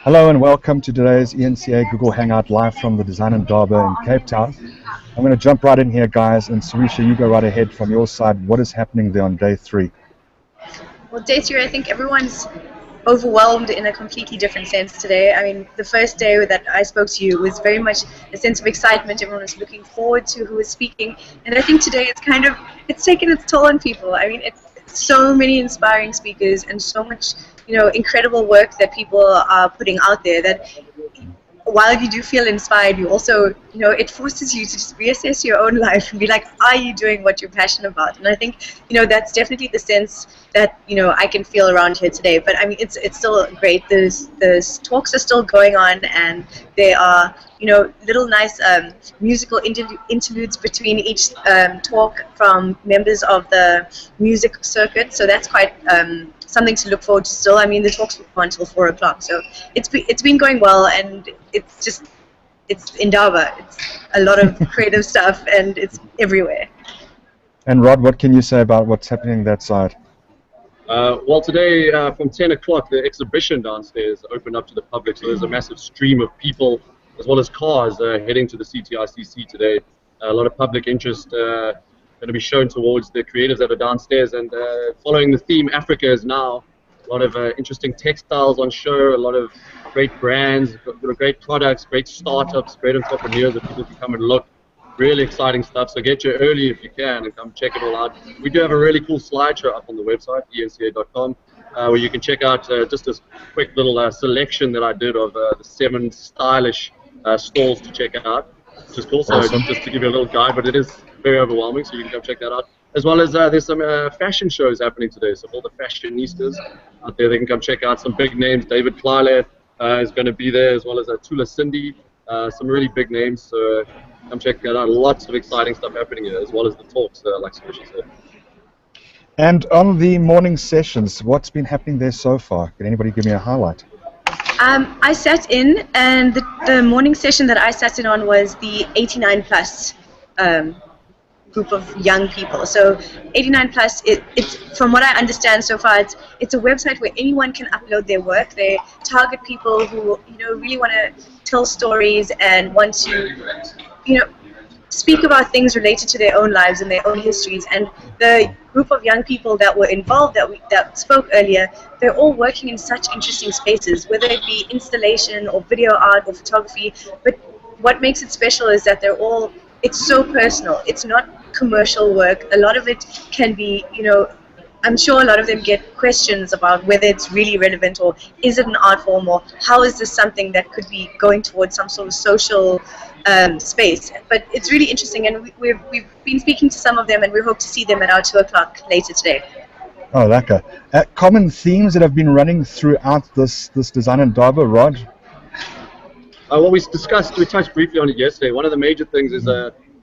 Hello and welcome to today's eNCA Google Hangout live from the Design Indaba in Cape Town. I'm going to jump right in here, guys, and Sarisha, you go right ahead from your side. What is happening there on day 3? Well, day 3, I think everyone's overwhelmed in a completely different sense today. I mean, the first day that I spoke to you was very much a sense of excitement. Everyone was looking forward to who was speaking, and I think today it's taken its toll on people. I mean, it's so many inspiring speakers and so much, incredible work that people are putting out there that while you do feel inspired, you also, it forces you to just reassess your own life and be like, are you doing what you're passionate about? And I think, that's definitely the sense that, I can feel around here today. But I mean, it's still great. There's talks are still going on, and there are, little nice musical interludes between each talk from members of the music circuit. So that's quite something to look forward to still. I mean, the talks will go until 4 o'clock, so it's been going well, and it's Indaba. It's a lot of creative stuff, and it's everywhere. And Rod, what can you say about what's happening that side? Well, today from 10 o'clock, the exhibition downstairs opened up to the public, so there's a massive stream of people as well as cars heading to the CTICC today. A lot of public interest going to be shown towards the creatives that are downstairs, and following the theme Africa is now, a lot of interesting textiles on show, a lot of great brands, great products, great startups, great entrepreneurs that people can come and look. Really exciting stuff, so get here early if you can and come check it all out. We do have a really cool slideshow up on the website, eNCA.com, where you can check out just a quick little selection that I did of the 7 stylish stalls to check out, which is cool. So Awesome. just to give you a little guide, but it is very overwhelming, so you can come check that out. As well as there's some fashion shows happening today, so all the fashionistas out there, they can come check out some big names. David Plyle is going to be there, as well as Tula Cindy, some really big names, so come check that out. Lots of exciting stuff happening here, as well as the talks, like Sarisha said. And on the morning sessions, what's been happening there so far? Can anybody give me a highlight? I sat in, and the morning session that I sat in on was the 89 plus group of young people. So 89 plus, it's from what I understand so far, it's a website where anyone can upload their work. They target people who really want to tell stories and want to speak about things related to their own lives and their own histories. And the group of young people that were involved that spoke earlier, they're all working in such interesting spaces, whether it be installation or video art or photography. But what makes it special is that it's so personal. It's not commercial work. A lot of it can be, I'm sure a lot of them get questions about whether it's really relevant, or is it an art form, or how is this something that could be going towards some sort of social space. But it's really interesting, and we've been speaking to some of them, and we hope to see them at our 2 o'clock later today. Oh, lekker. Common themes that have been running throughout this Design Indaba, Rod? Well, we touched briefly on it yesterday. One of the major things is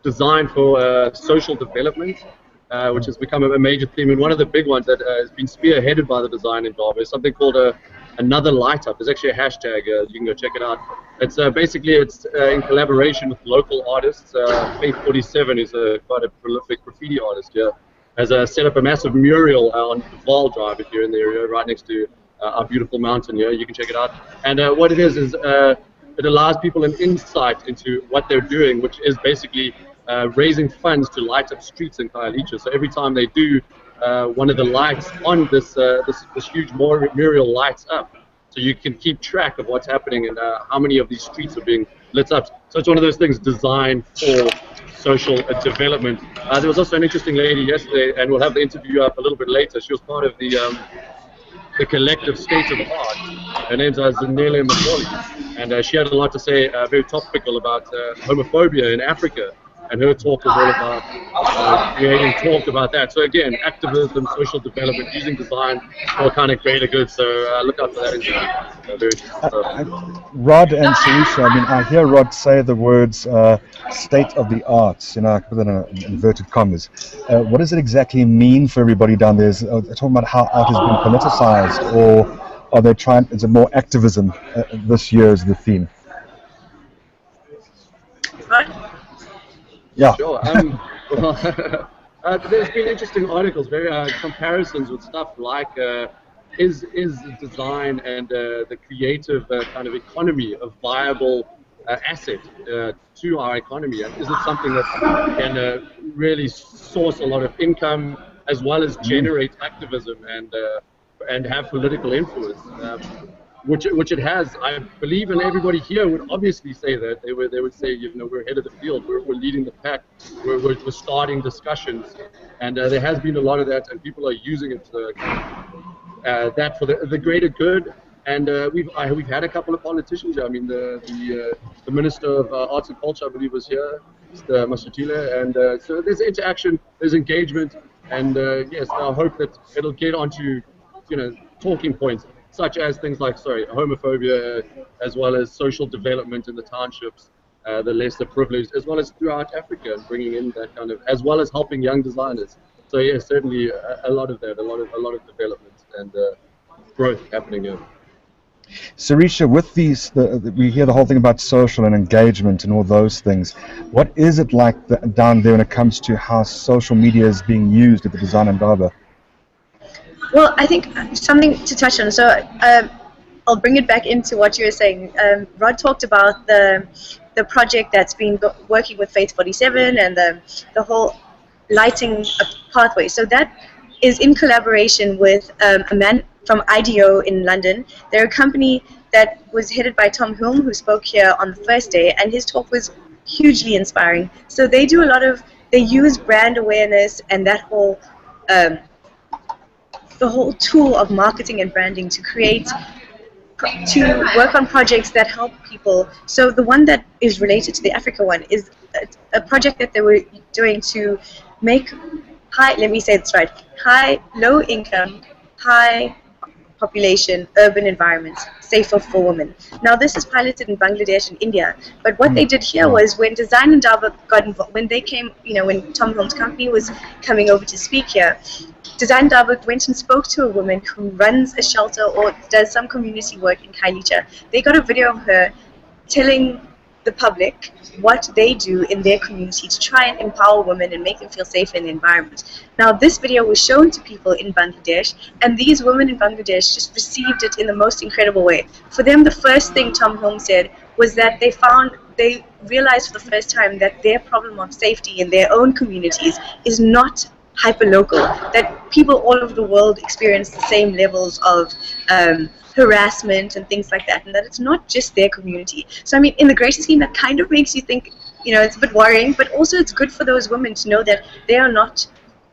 design for social development, which has become a major theme. And one of the big ones that has been spearheaded by the Design Indaba is something called Another Light Up. There's actually a hashtag, you can go check it out. It's basically in collaboration with local artists. Faith 47 is quite a prolific graffiti artist here. Has set up a massive mural on Val Drive, if you're in the area, right next to our beautiful mountain here. You can check it out. And what it is it allows people an insight into what they're doing, which is basically raising funds to light up streets in Khayelitsha. So every time they do one of the lights on this huge mural lights up, so you can keep track of what's happening and how many of these streets are being lit up. So it's one of those things designed for social development. There was also an interesting lady yesterday, and we'll have the interview up a little bit later. She was part of the collective State of Art. Her name's Zanele Makoli, and she had a lot to say, very topical about homophobia in Africa. And her talk was all about creating talk about that. So again, activism, social development, using design for kind of greater good. So look out for that interview. Rod and Sarisha, I mean, I hear Rod say the words state of the arts, within inverted commas. What does it exactly mean for everybody down there? Is talking about how art has been politicized, or are they is it more activism this year is the theme? Yeah. Sure. There's been interesting articles, very comparisons with stuff like is design and the creative kind of economy a viable asset to our economy? And is it something that can really source a lot of income as well as generate activism and have political influence? Which it has. I believe, and everybody here would obviously say that they would say, you know, we're ahead of the field, we're leading the pack, we're starting discussions, and there has been a lot of that, and people are using it that for the greater good. And we've had a couple of politicians. I mean, the Minister of Arts and Culture, I believe, was here, Mr. Mashatile, and so there's interaction, there's engagement, and yes, I hope that it'll get onto, you know, talking points such as things like, homophobia, as well as social development in the townships, the lesser privileged, as well as throughout Africa, and bringing in that kind of, as well as helping young designers. So yeah, certainly a lot of that, a lot of development and growth happening here. Sarisha, with these, we hear the whole thing about social and engagement and all those things. What is it like down there when it comes to how social media is being used at the Design Indaba? Well, I think something to touch on. So I'll bring it back into what you were saying. Rod talked about the project that's been working with Faith 47 and the whole lighting a pathway. So that is in collaboration with a man from IDEO in London. They're a company that was headed by Tom Hulme, who spoke here on the first day, and his talk was hugely inspiring. So they do a lot of, they use brand awareness and that whole the whole tool of marketing and branding to work on projects that help people. So the one that is related to the Africa one is a project that they were doing to make low income, high population, urban environments safer for women. Now this is piloted in Bangladesh and India, but what they did here was when Design Indaba got involved, when they came, you know, when Tom Hulme's company was coming over to speak here, Design Indaba went and spoke to a woman who runs a shelter or does some community work in Kailicha. They got a video of her telling the public what they do in their community to try and empower women and make them feel safe in the environment. Now this video was shown to people in Bangladesh, and these women in Bangladesh just received it in the most incredible way. For them, the first thing Tom Hulme said was that they realized for the first time that their problem of safety in their own communities is not hyper-local, that people all over the world experience the same levels of harassment and things like that, and that it's not just their community. So I mean, in the greater scheme, that kind of makes you think, you know, it's a bit worrying, but also it's good for those women to know that they are not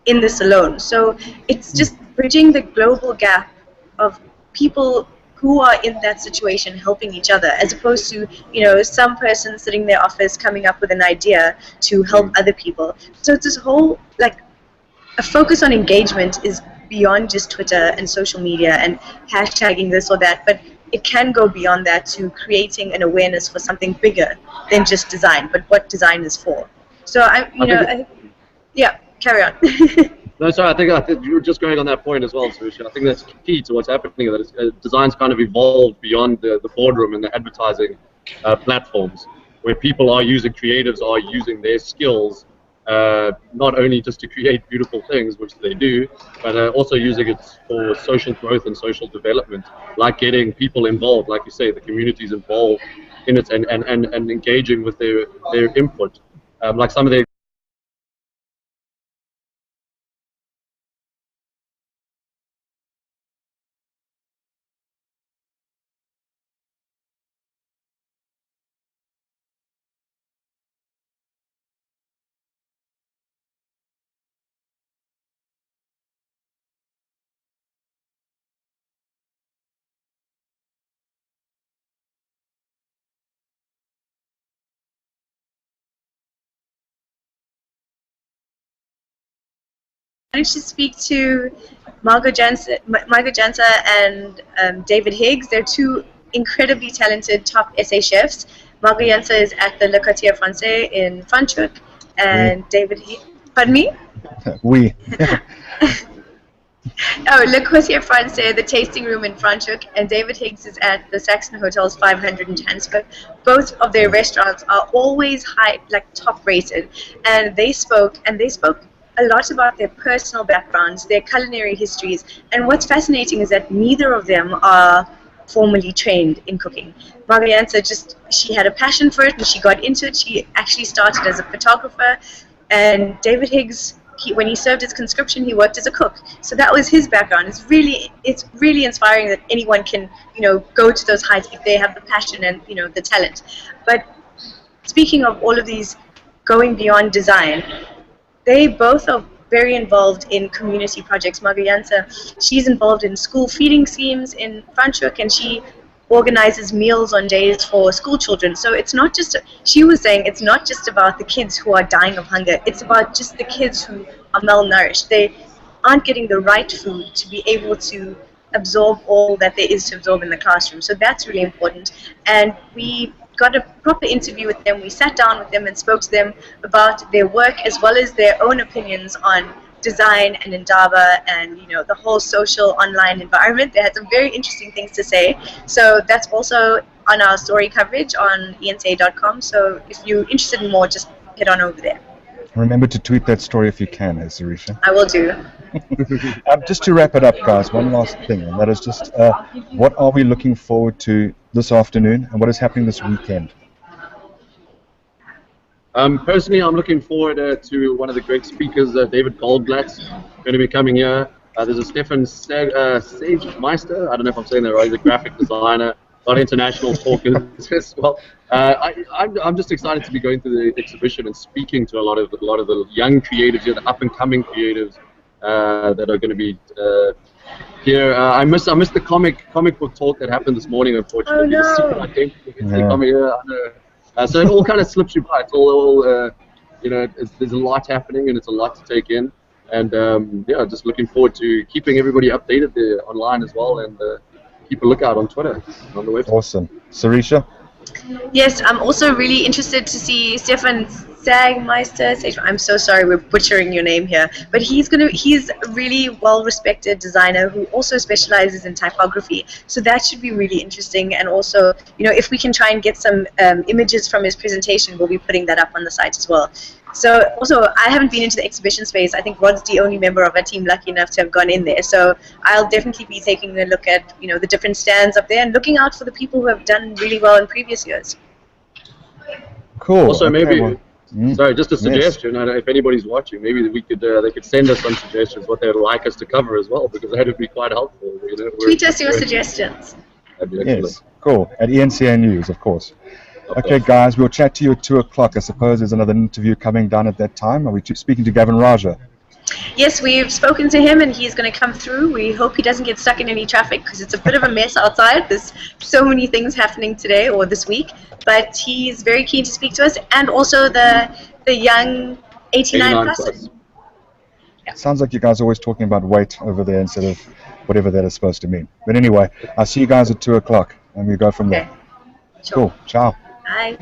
in this alone. So it's just bridging the global gap of people who are in that situation helping each other, as opposed to, you know, some person sitting in their office coming up with an idea to help other people. So it's this whole, like, a focus on engagement is beyond just Twitter and social media and hashtagging this or that, but it can go beyond that to creating an awareness for something bigger than just design, but what design is for. So yeah, carry on. No, sorry, I think you were just going on that point as well, Sarisha. I think that's key to what's happening, that design's kind of evolved beyond the boardroom and the advertising platforms, where people are using, creatives are using their skills not only just to create beautiful things, which they do, but also using it for social growth and social development, like getting people involved, like you say, the communities involved in it and engaging with their input. Like some of their managed to speak to Margot Jansa and David Higgs. They're two incredibly talented top SA chefs. Margot Jansa is at the Le Quartier Français in Franschhoek, and David Higgs, pardon me? Oui. Oh, Le Quartier Français, the tasting room in Franschhoek, and David Higgs is at the Saxon Hotel's 500 in Johannesburg. Both of their restaurants are always high, like top rated, and they spoke a lot about their personal backgrounds, their culinary histories, and what's fascinating is that neither of them are formally trained in cooking. Marianta she had a passion for it and she got into it. She actually started as a photographer, and David Higgs, when he served his conscription, he worked as a cook. So that was his background. It's really inspiring that anyone can, go to those heights if they have the passion and, the talent. But speaking of all of these going beyond design, they both are very involved in community projects. Marianta, she's involved in school feeding schemes in Franschhoek, and she organizes meals on days for school children. So it's not just, she was saying, it's not just about the kids who are dying of hunger, it's about just the kids who are malnourished. They aren't getting the right food to be able to absorb all that there is to absorb in the classroom. So that's really important. And we got a proper interview with them. We sat down with them and spoke to them about their work as well as their own opinions on design and Indaba and the whole social online environment. They had some very interesting things to say. So that's also on our story coverage on eNCA.com. So if you're interested in more, just head on over there. Remember to tweet that story if you can, Sarisha. I will do. Just to wrap it up, guys, one last thing, and that is just what are we looking forward to this afternoon, and what is happening this weekend? Personally, I'm looking forward to one of the great speakers, David Goldblatt's going to be coming here. There's a Stefan Sagemeister, I don't know if I'm saying that right, he's a graphic designer, got international talkers as well. I'm just excited to be going through the exhibition and speaking to a lot of the young creatives here, the up-and-coming creatives that are going to be here. I missed the comic book talk that happened this morning, unfortunately. Oh, no. So it all kind of slips you by. It's all there's a lot happening and it's a lot to take in. And yeah, just looking forward to keeping everybody updated there online as well, and keep a lookout on Twitter and on the website. Awesome. Sarisha? Yes, I'm also really interested to see Stefan Sagmeister. I'm so sorry we're butchering your name here, but he's a really well-respected designer who also specializes in typography. So that should be really interesting. And also, if we can try and get some images from his presentation, we'll be putting that up on the site as well. So also, I haven't been into the exhibition space. I think Rod's the only member of our team lucky enough to have gone in there. So I'll definitely be taking a look at the different stands up there and looking out for the people who have done really well in previous years. Cool. Also, okay, maybe. Sorry, just a suggestion. Yes. If anybody's watching, maybe they could send us some suggestions what they would like us to cover as well, because that would be quite helpful. Tweet us your suggestions. Yes, cool. At eNCA News, of course. Okay, guys, we'll chat to you at 2 o'clock. I suppose there's another interview coming down at that time. Are we speaking to Gavin Raja? Yes, we've spoken to him, and he's going to come through. We hope he doesn't get stuck in any traffic because it's a bit of a mess outside. There's so many things happening today or this week, but he's very keen to speak to us, and also the young 89 plus. Yeah. Sounds like you guys are always talking about weight over there instead of whatever that is supposed to mean. But anyway, I'll see you guys at 2 o'clock, and we go from there. Sure. Cool. Ciao. Bye.